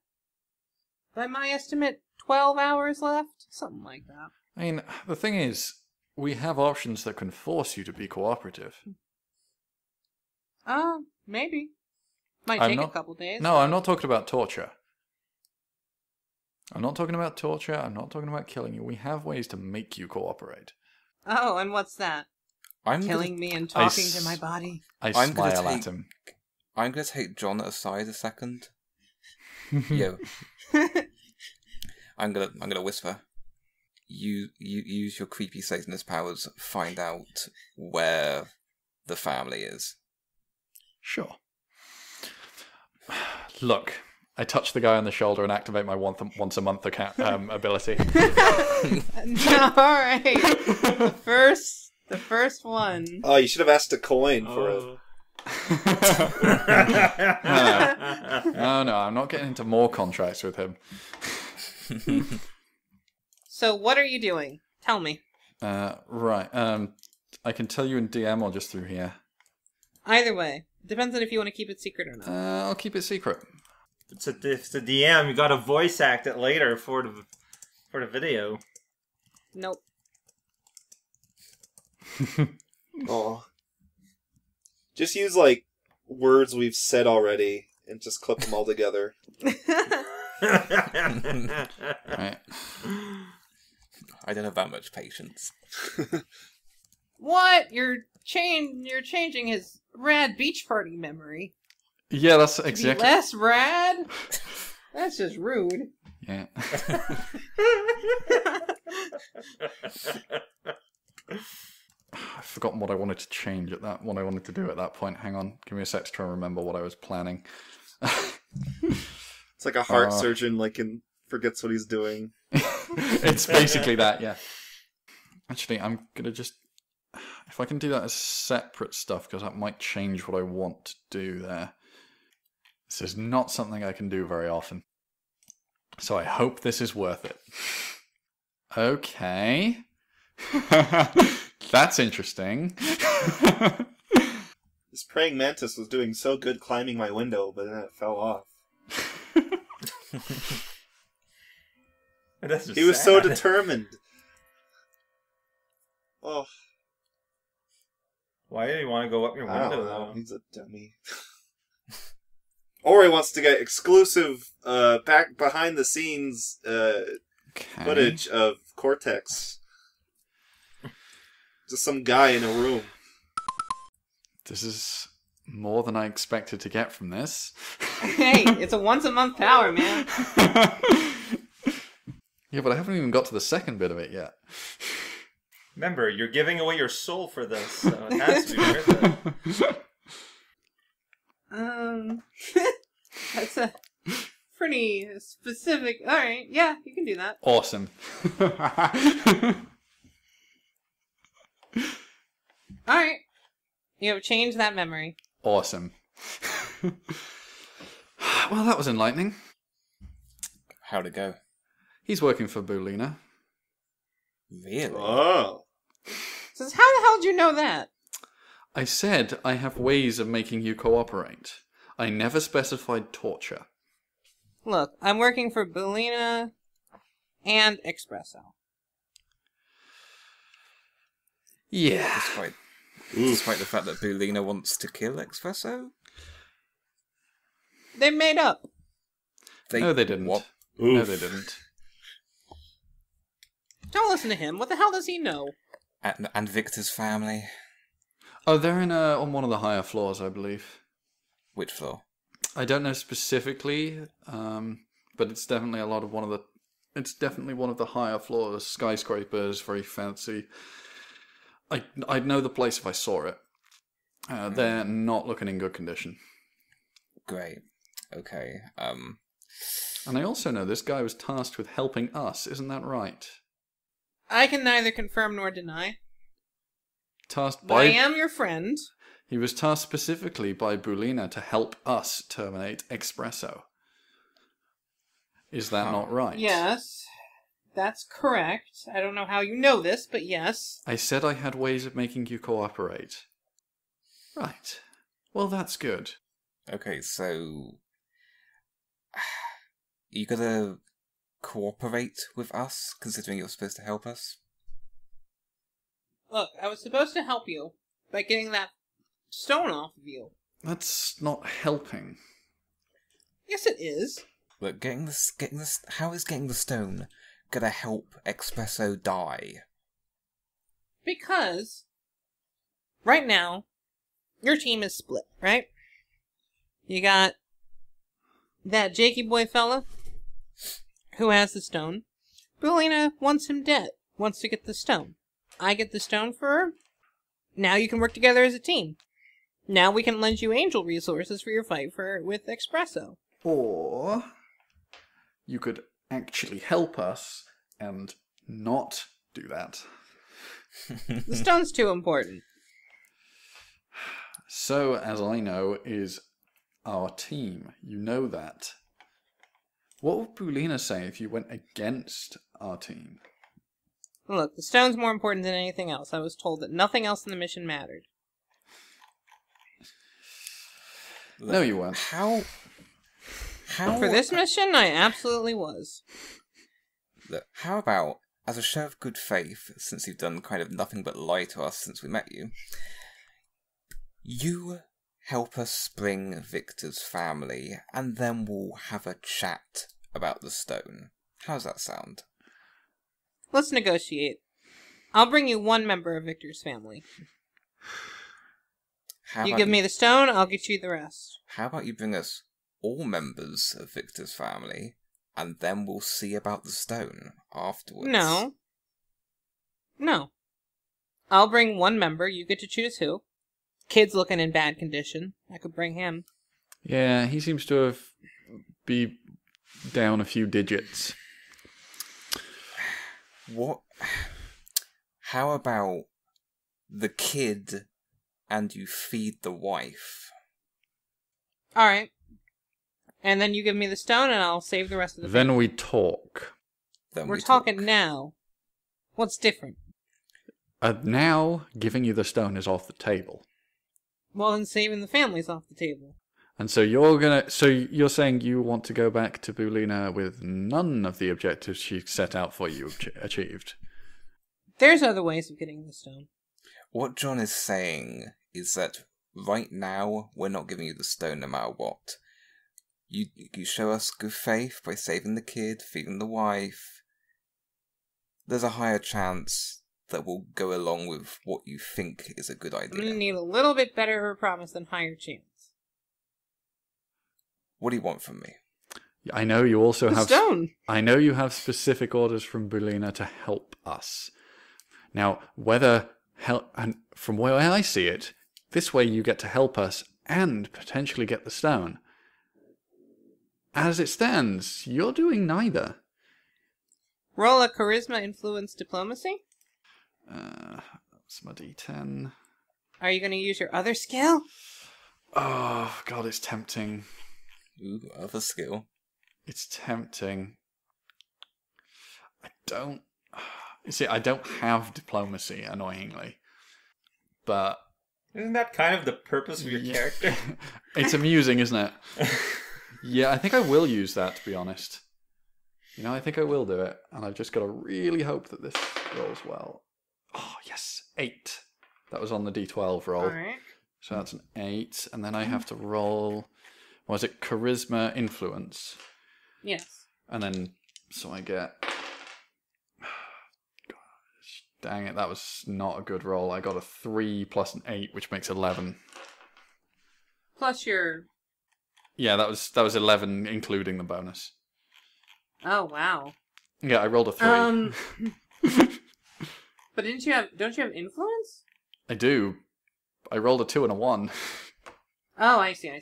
[SPEAKER 1] by my estimate, 12 hours left? Something like that.
[SPEAKER 4] I mean, the thing is, we have options that can force you to be cooperative.
[SPEAKER 1] Maybe. Might
[SPEAKER 4] I'm
[SPEAKER 1] take
[SPEAKER 4] not-
[SPEAKER 1] a couple days.
[SPEAKER 4] No, I'm not talking about torture. I'm not talking about torture. I'm not talking about killing you. We have ways to make you cooperate.
[SPEAKER 1] Oh, and what's that? Killing me and talking to my body?
[SPEAKER 4] I smile at him.
[SPEAKER 5] I'm going to take John aside a second. Yo. I'm gonna whisper. You use your creepy Satanist powers, find out where the family is.
[SPEAKER 4] Sure. Look, I touch the guy on the shoulder and activate my once a month ability.
[SPEAKER 1] Alright. The first one.
[SPEAKER 2] Oh, you should have asked a coin for it.
[SPEAKER 4] No, I'm not getting into more contracts with him.
[SPEAKER 1] So what are you doing? Tell me.
[SPEAKER 4] Right. I can tell you in DM or just through here.
[SPEAKER 1] Either way. Depends on if you want to keep it secret or not.
[SPEAKER 4] I'll keep it secret.
[SPEAKER 3] It's a DM. You got to voice act it later for the video.
[SPEAKER 1] Nope.
[SPEAKER 2] Oh. Just use, like, words we've said already and just clip them all together.
[SPEAKER 4] Right.
[SPEAKER 5] I don't have that much patience.
[SPEAKER 1] What? You're changing his rad beach party memory.
[SPEAKER 4] Yeah, that's
[SPEAKER 1] To be
[SPEAKER 4] exactly.
[SPEAKER 1] less rad? That's just rude.
[SPEAKER 4] Yeah. I've forgotten what I wanted to change at that. What I wanted to do at that point. Hang on, give me a sec to try and remember what I was planning.
[SPEAKER 2] It's like a heart surgeon, like, forgets what he's doing.
[SPEAKER 4] It's basically that, yeah. Actually, I'm gonna just, if I can do that as separate stuff, because that might change what I want to do there. This is not something I can do very often. So I hope this is worth it. Okay. That's interesting.
[SPEAKER 2] This praying mantis was doing so good climbing my window, but then it fell off.
[SPEAKER 3] That's just
[SPEAKER 2] He was
[SPEAKER 3] sad.
[SPEAKER 2] so determined. Oh,
[SPEAKER 3] Why do you want to go up your
[SPEAKER 2] I don't
[SPEAKER 3] window,
[SPEAKER 2] know.
[SPEAKER 3] though?
[SPEAKER 2] He's a dummy. Or he wants to get exclusive, back behind the scenes footage of Cortex. Just some guy in a room.
[SPEAKER 4] This is more than I expected to get from this.
[SPEAKER 1] Hey, it's a once a month power, man.
[SPEAKER 4] Yeah, but I haven't even got to the second bit of it yet.
[SPEAKER 3] Remember, you're giving away your soul for this, so it has to be worth it.
[SPEAKER 1] That's a pretty specific. Alright, yeah, you can do that.
[SPEAKER 4] Awesome.
[SPEAKER 1] Alright. You have changed that memory.
[SPEAKER 4] Awesome. Well, that was enlightening.
[SPEAKER 5] How'd it go?
[SPEAKER 4] He's working for Bulina.
[SPEAKER 5] Really?
[SPEAKER 2] Oh.
[SPEAKER 1] So how the hell did you know that?
[SPEAKER 4] I said I have ways of making you cooperate. I never specified torture.
[SPEAKER 1] Look, I'm working for Bulina and Espresso.
[SPEAKER 4] Yeah.
[SPEAKER 5] Despite the fact that Bulina wants to kill Espresso?
[SPEAKER 1] They made up.
[SPEAKER 4] No, they didn't.
[SPEAKER 5] What?
[SPEAKER 4] No, they didn't.
[SPEAKER 1] Don't listen to him. What the hell does he know?
[SPEAKER 5] And Victor's family?
[SPEAKER 4] Oh, they're in on one of the higher floors, I believe.
[SPEAKER 5] Which floor?
[SPEAKER 4] I don't know specifically, but it's definitely one of the. It's definitely one of the higher floors, skyscrapers, very fancy. I'd know the place if I saw it. They're not looking in good condition.
[SPEAKER 5] Great. Okay.
[SPEAKER 4] And I also know this guy was tasked with helping us. Isn't that right?
[SPEAKER 1] I can neither confirm nor deny.
[SPEAKER 4] Tasked
[SPEAKER 1] But
[SPEAKER 4] by.
[SPEAKER 1] I am your friend.
[SPEAKER 4] He was tasked specifically by Bulina to help us terminate Espresso. Is that not right?
[SPEAKER 1] Yes, that's correct. I don't know how you know this, but yes.
[SPEAKER 4] I said I had ways of making you cooperate. Right. Well, that's good.
[SPEAKER 5] Okay, so... You gonna cooperate with us, considering you're supposed to help us?
[SPEAKER 1] Look, I was supposed to help you by getting that stone off of you.
[SPEAKER 4] That's not helping.
[SPEAKER 1] Yes, it is.
[SPEAKER 5] Look, how is getting the stone gonna help Espresso die?
[SPEAKER 1] Because, right now, your team is split, right? You got that Jakey boy fella who has the stone. Bulina wants him dead, wants to get the stone. I get the stone for her. Now you can work together as a team. Now we can lend you angel resources for your fight with Espresso.
[SPEAKER 4] Or you could actually help us and not do that.
[SPEAKER 1] The stone's too important.
[SPEAKER 4] So, as I know, is our team. You know that. What would Bulina say if you went against our team?
[SPEAKER 1] Look, the stone's more important than anything else. I was told that nothing else in the mission mattered.
[SPEAKER 5] Look,
[SPEAKER 4] No, you weren't.
[SPEAKER 5] How...
[SPEAKER 1] For this mission, I absolutely was.
[SPEAKER 5] Look, how about, as a show of good faith, since you've done kind of nothing but lie to us since we met you, you help us spring Victor's family, and then we'll have a chat about the stone. How's that sound?
[SPEAKER 1] Let's negotiate. I'll bring you one member of Victor's family. You give me the stone, I'll get you the rest.
[SPEAKER 5] How about you bring us all members of Victor's family, and then we'll see about the stone afterwards?
[SPEAKER 1] No. I'll bring one member, you get to choose who. Kid's looking in bad condition. I could bring him.
[SPEAKER 4] Yeah, he seems to be down a few digits.
[SPEAKER 5] What? How about the kid and you feed the wife?
[SPEAKER 1] Alright. And then you give me the stone and I'll save the rest of the
[SPEAKER 4] Then
[SPEAKER 1] family.
[SPEAKER 4] we talk.
[SPEAKER 1] We're talking now. What's different?
[SPEAKER 4] Now, giving you the stone is off the table.
[SPEAKER 1] Well, then saving the family's off the table.
[SPEAKER 4] And so you're saying you want to go back to Bulina with none of the objectives she set out for you achieved?
[SPEAKER 1] There's other ways of getting the stone.
[SPEAKER 5] What John is saying is that right now, we're not giving you the stone no matter what. You show us good faith by saving the kid, feeding the wife. There's a higher chance that we'll go along with what you think is a good idea.
[SPEAKER 1] I'm gonna need a little bit better of a promise than higher chance.
[SPEAKER 5] What do you want from me?
[SPEAKER 4] I know you also have
[SPEAKER 1] stone.
[SPEAKER 4] I know you have specific orders from Bulina to help us. Now, and from where I see it, this way you get to help us and potentially get the stone. As it stands, you're doing neither.
[SPEAKER 1] Roll a charisma, influence, diplomacy.
[SPEAKER 4] That's my D10.
[SPEAKER 1] Are you going to use your other skill?
[SPEAKER 4] Oh, God, it's tempting.
[SPEAKER 5] Ooh, other skill.
[SPEAKER 4] It's tempting. You see, I don't have diplomacy, annoyingly. But...
[SPEAKER 3] Isn't that kind of the purpose of your character?
[SPEAKER 4] It's amusing, isn't it? Yeah, I think I will use that, to be honest. I think I will do it. And I've just got to really hope that this rolls well. Oh, yes, 8. That was on the D12 roll.
[SPEAKER 1] Alright.
[SPEAKER 4] So that's an 8. And then I have to roll... Was it charisma influence?
[SPEAKER 1] Yes.
[SPEAKER 4] And then, so I get... Gosh, dang it, that was not a good roll. I got a 3 plus an 8, which makes 11.
[SPEAKER 1] Plus your...
[SPEAKER 4] Yeah, that was 11, including the bonus.
[SPEAKER 1] Oh, wow.
[SPEAKER 4] Yeah, I rolled a 3.
[SPEAKER 1] But don't you have influence?
[SPEAKER 4] I do. I rolled a 2 and a 1.
[SPEAKER 1] Oh, I see.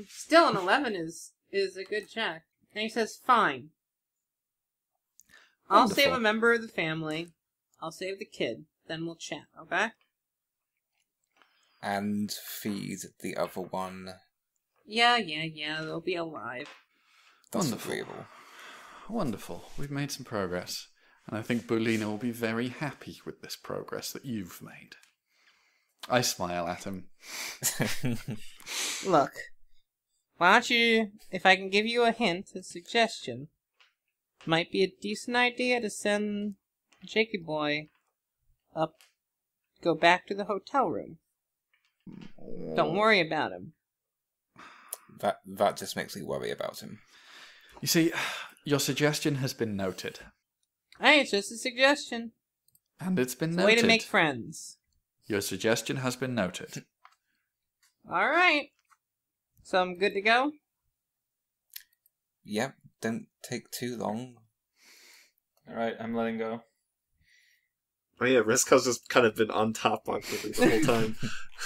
[SPEAKER 1] Still an 11 is a good check. And he says, fine. I'll
[SPEAKER 4] Wonderful.
[SPEAKER 1] save a member of the family. I'll save the kid. Then we'll chat, okay?
[SPEAKER 5] And feed the other one.
[SPEAKER 1] Yeah, they'll be alive.
[SPEAKER 5] That's
[SPEAKER 4] Wonderful.
[SPEAKER 5] agreeable.
[SPEAKER 4] Wonderful. We've made some progress. And I think Bulina will be very happy with this progress that you've made. I smile at him.
[SPEAKER 1] Look, why don't you, if I can give you a hint, a suggestion, might be a decent idea to send Jakey Boy up, go back to the hotel room. Don't worry about him.
[SPEAKER 5] That just makes me worry about him.
[SPEAKER 4] You see, your suggestion has been noted.
[SPEAKER 1] Hey, it's just a suggestion.
[SPEAKER 4] And it's been
[SPEAKER 1] It's a
[SPEAKER 4] noted.
[SPEAKER 1] way to make friends.
[SPEAKER 4] Your suggestion has been noted.
[SPEAKER 1] Alright. So I'm good to go?
[SPEAKER 5] Yep, don't take too long.
[SPEAKER 3] Alright, I'm letting go.
[SPEAKER 2] Oh yeah, Risko's just kind of been on top awkwardly the whole time.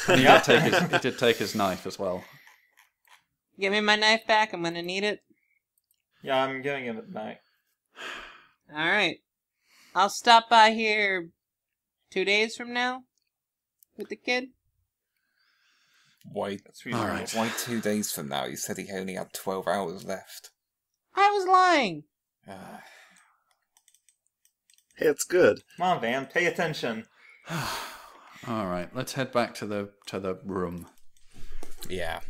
[SPEAKER 4] And he did take his knife as well.
[SPEAKER 1] Give me my knife back, I'm gonna need it.
[SPEAKER 3] Yeah, I'm giving it back.
[SPEAKER 1] Alright. I'll stop by here 2 days from now with the kid.
[SPEAKER 5] Why?
[SPEAKER 3] That's reasonable.
[SPEAKER 4] Alright.
[SPEAKER 5] Why 2 days from now? You said he only had 12 hours left.
[SPEAKER 1] I was lying.
[SPEAKER 2] Hey, it's good.
[SPEAKER 3] Come on, Van, pay attention.
[SPEAKER 4] All right, let's head back to the room.
[SPEAKER 5] Yeah.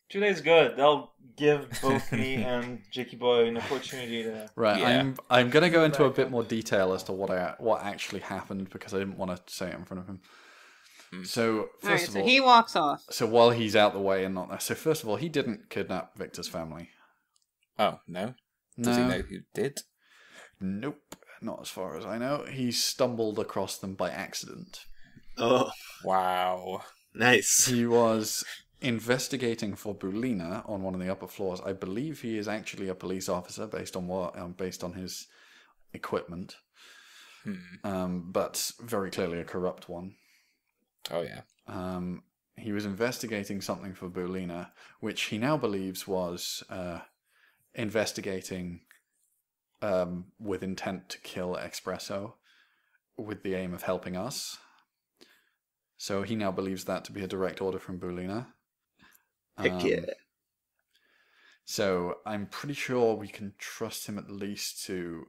[SPEAKER 3] 2 days good. They'll give both me and Jakey Boy an opportunity to...
[SPEAKER 4] Right,
[SPEAKER 5] Yeah.
[SPEAKER 4] I'm going to go into a bit more detail as to what actually happened because I didn't want to say it in front of him. So
[SPEAKER 1] Alright,
[SPEAKER 4] first of
[SPEAKER 1] so
[SPEAKER 4] all,
[SPEAKER 1] he walks off.
[SPEAKER 4] so while he's out the way and not there, so first of all, he didn't kidnap Victor's family.
[SPEAKER 5] Oh, no? Does he know who did?
[SPEAKER 4] Nope, not as far as I know. He stumbled across them by accident.
[SPEAKER 2] Oh,
[SPEAKER 5] Wow.
[SPEAKER 2] nice.
[SPEAKER 4] He was investigating for Bulina on one of the upper floors. I believe he is actually a police officer based on his equipment, but very clearly a corrupt one.
[SPEAKER 5] Oh, yeah.
[SPEAKER 4] He was investigating something for Bulina, which he now believes was investigating with intent to kill Espresso, with the aim of helping us. So he now believes that to be a direct order from Bulina.
[SPEAKER 2] Heck yeah.
[SPEAKER 4] So I'm pretty sure we can trust him at least to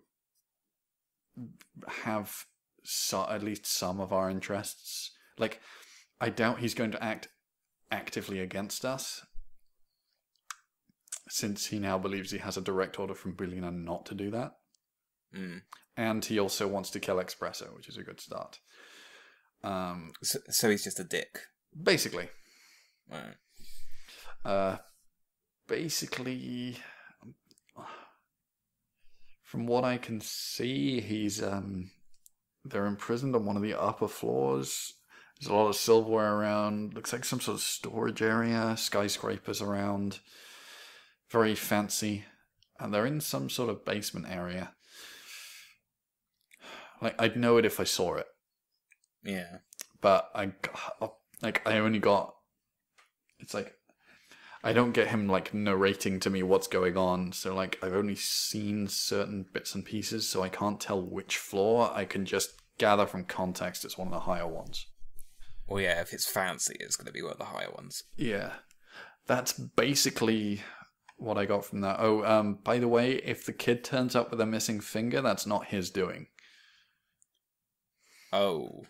[SPEAKER 4] have at least some of our interests. Like, I doubt he's going to act actively against us, since he now believes he has a direct order from Bulina not to do that. And he also wants to kill Espresso, which is a good start.
[SPEAKER 5] So he's just a dick.
[SPEAKER 4] Basically.
[SPEAKER 5] Right.
[SPEAKER 4] Basically, from what I can see, they're imprisoned on one of the upper floors. There's a lot of silverware around. Looks like some sort of storage area. Skyscrapers around. Very fancy. And they're in some sort of basement area. Like, I'd know it if I saw it.
[SPEAKER 5] Yeah.
[SPEAKER 4] But I only got... It's like... I don't get him, like, narrating to me what's going on. So, like, I've only seen certain bits and pieces, so I can't tell which floor. I can just gather from context it's one of the higher ones.
[SPEAKER 5] Well, yeah, if it's fancy, it's going to be one of the higher ones.
[SPEAKER 4] Yeah. That's basically what I got from that. Oh, by the way, if the kid turns up with a missing finger, that's not his doing.
[SPEAKER 5] Oh.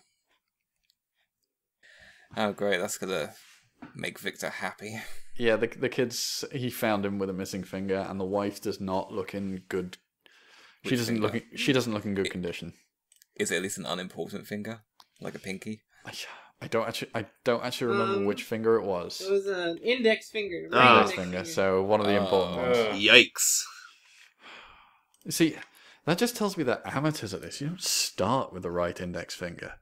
[SPEAKER 5] Oh, great. That's going to make Victor happy.
[SPEAKER 4] Yeah, the kid's... He found him with a missing finger, and the wife does not look in good... She doesn't look in good condition.
[SPEAKER 5] Is it at least an unimportant finger? Like a pinky?
[SPEAKER 4] I don't actually remember which finger it was.
[SPEAKER 1] It was an index finger.
[SPEAKER 4] Index finger, so one of the important ones.
[SPEAKER 2] Yikes.
[SPEAKER 4] See, that just tells me that amateurs at this, you don't start with the right index finger.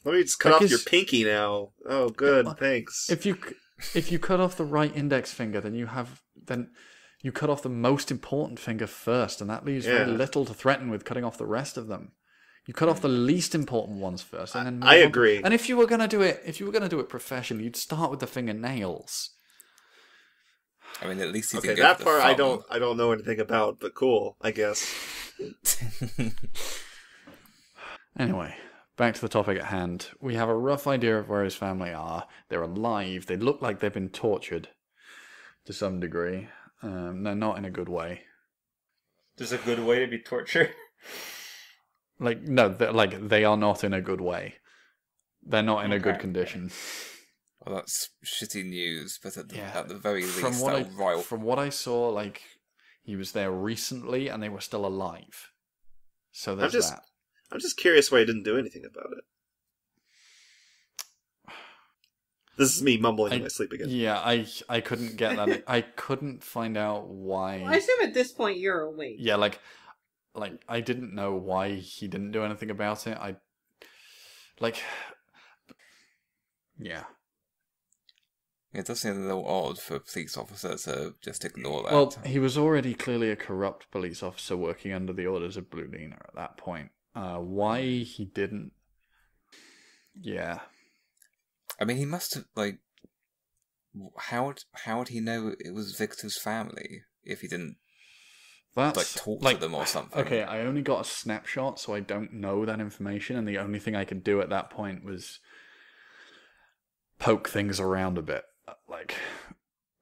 [SPEAKER 2] Let me just cut off your pinky now. Oh, good, thanks.
[SPEAKER 4] If you cut off the right index finger, then you cut off the most important finger first, and that leaves very little to threaten with cutting off the rest of them. You cut off the least important ones first, and then
[SPEAKER 2] I agree.
[SPEAKER 4] And if you were gonna do it professionally, you'd start with the fingernails.
[SPEAKER 5] I mean, at least you
[SPEAKER 2] Okay,
[SPEAKER 5] can go
[SPEAKER 2] that
[SPEAKER 5] for the
[SPEAKER 2] part
[SPEAKER 5] thumb.
[SPEAKER 2] I don't know anything about, but cool, I guess.
[SPEAKER 4] Anyway, back to the topic at hand. We have a rough idea of where his family are. They're alive. They look like they've been tortured to some degree. They're not in a good way.
[SPEAKER 3] There's a good way to be tortured?
[SPEAKER 4] Like, no, they are not in a good way. They're not in a good condition.
[SPEAKER 5] Well, that's shitty news, but at the very least,
[SPEAKER 4] from what I saw, like, he was there recently and they were still alive. So there's that.
[SPEAKER 2] I'm just curious why he didn't do anything about it. This is me mumbling in my sleep again.
[SPEAKER 4] Yeah, I couldn't get that. I couldn't find out why.
[SPEAKER 1] Well, I assume at this point you're awake.
[SPEAKER 4] Yeah, like I didn't know why he didn't do anything about it. Yeah.
[SPEAKER 5] It does seem a little odd for a police officer to just ignore that.
[SPEAKER 4] Well, he was already clearly a corrupt police officer working under the orders of Blue Nina at that point. Why he didn't... Yeah.
[SPEAKER 5] I mean, he must have, like... How would he know it was Victor's family if he didn't, talk to them or something?
[SPEAKER 4] Okay, I only got a snapshot, so I don't know that information, and the only thing I could do at that point was poke things around a bit. Like,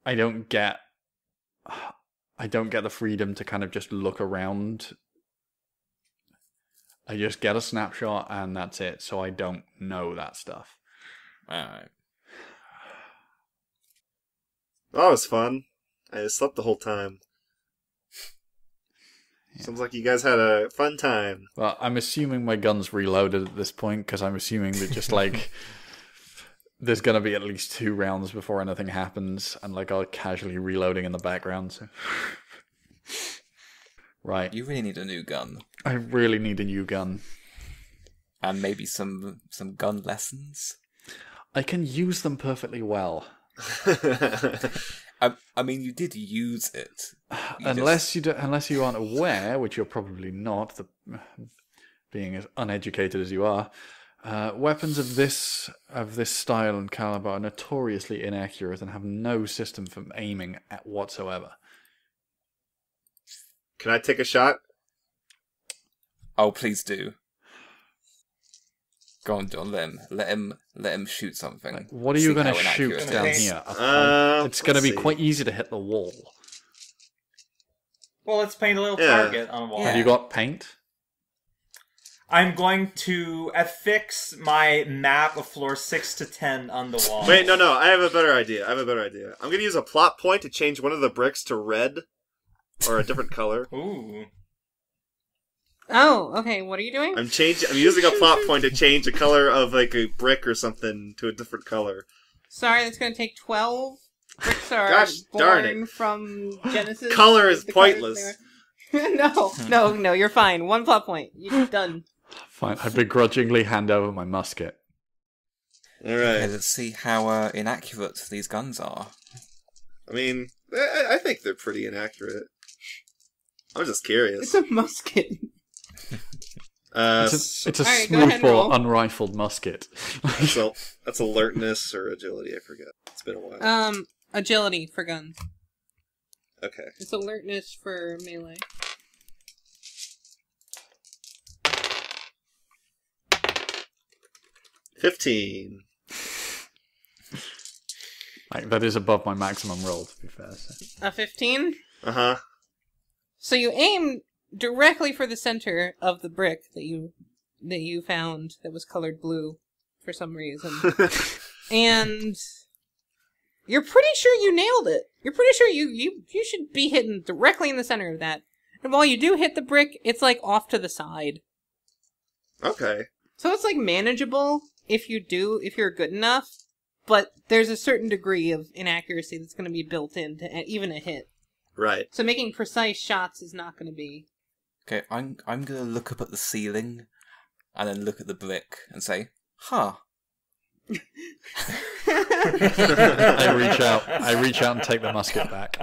[SPEAKER 4] I don't get the freedom to kind of just look around. I just get a snapshot, and that's it, so I don't know that stuff.
[SPEAKER 5] Alright.
[SPEAKER 2] That was fun. I slept the whole time. Yeah. Sounds like you guys had a fun time.
[SPEAKER 4] Well, I'm assuming my gun's reloaded at this point, because I'm assuming that just, like, there's going to be at least 2 rounds before anything happens, and, like, I'll casually reloading in the background, so... Right.
[SPEAKER 5] You really need a new gun.
[SPEAKER 4] I really need a new gun.
[SPEAKER 5] And maybe some gun lessons?
[SPEAKER 4] I can use them perfectly well.
[SPEAKER 5] I mean, you did use it.
[SPEAKER 4] Unless you aren't aware, which you're probably not, being as uneducated as you are, weapons of this style and caliber are notoriously inaccurate and have no system for aiming at whatsoever.
[SPEAKER 2] Can I take a shot?
[SPEAKER 5] Oh, please do. Go on, John. Let him shoot something.
[SPEAKER 4] Like, what are you going to shoot down here? It's going to be quite easy to hit the wall.
[SPEAKER 3] Well, let's paint a little target on a wall.
[SPEAKER 4] Yeah. Have you got paint?
[SPEAKER 3] I'm going to affix my map of floor 6 to 10 on the wall.
[SPEAKER 2] Wait, no. I have a better idea. I'm going to use a plot point to change one of the bricks to red. Or a different color.
[SPEAKER 3] Ooh.
[SPEAKER 1] Oh, okay. What are you doing?
[SPEAKER 2] I'm using a plot point to change the color of like a brick or something to a different color.
[SPEAKER 1] Sorry, that's going to take 12. Bricks are
[SPEAKER 2] Gosh, darn
[SPEAKER 1] born
[SPEAKER 2] it.
[SPEAKER 1] From Genesis.
[SPEAKER 2] Color is pointless.
[SPEAKER 1] No, you're fine. 1 plot point. You're done.
[SPEAKER 4] Fine. I begrudgingly hand over my musket.
[SPEAKER 2] All right.
[SPEAKER 5] Okay, let's see how inaccurate these guns are.
[SPEAKER 2] I mean, I think they're pretty inaccurate. I'm just curious.
[SPEAKER 1] It's a musket.
[SPEAKER 4] It's a
[SPEAKER 1] right,
[SPEAKER 4] smooth bore, unrifled musket.
[SPEAKER 2] That's alertness or agility, I forget. It's been a while.
[SPEAKER 1] Agility for guns.
[SPEAKER 2] Okay.
[SPEAKER 1] It's alertness for melee.
[SPEAKER 2] $15.
[SPEAKER 4] Like, that is above my maximum roll, to be fair. So.
[SPEAKER 1] A 15?
[SPEAKER 2] Uh-huh.
[SPEAKER 1] So you aim directly for the center of the brick that you found that was colored blue for some reason. And you're pretty sure you nailed it. You're pretty sure you should be hitting directly in the center of that. And while you do hit the brick, it's like off to the side.
[SPEAKER 2] Okay.
[SPEAKER 1] So it's like manageable if you're good enough, but there's a certain degree of inaccuracy that's going to be built into even a hit.
[SPEAKER 2] Right.
[SPEAKER 1] So making precise shots is not going to be...
[SPEAKER 5] Okay, I'm going to look up at the ceiling and then look at the brick and say, huh.
[SPEAKER 4] I reach out and take the musket back.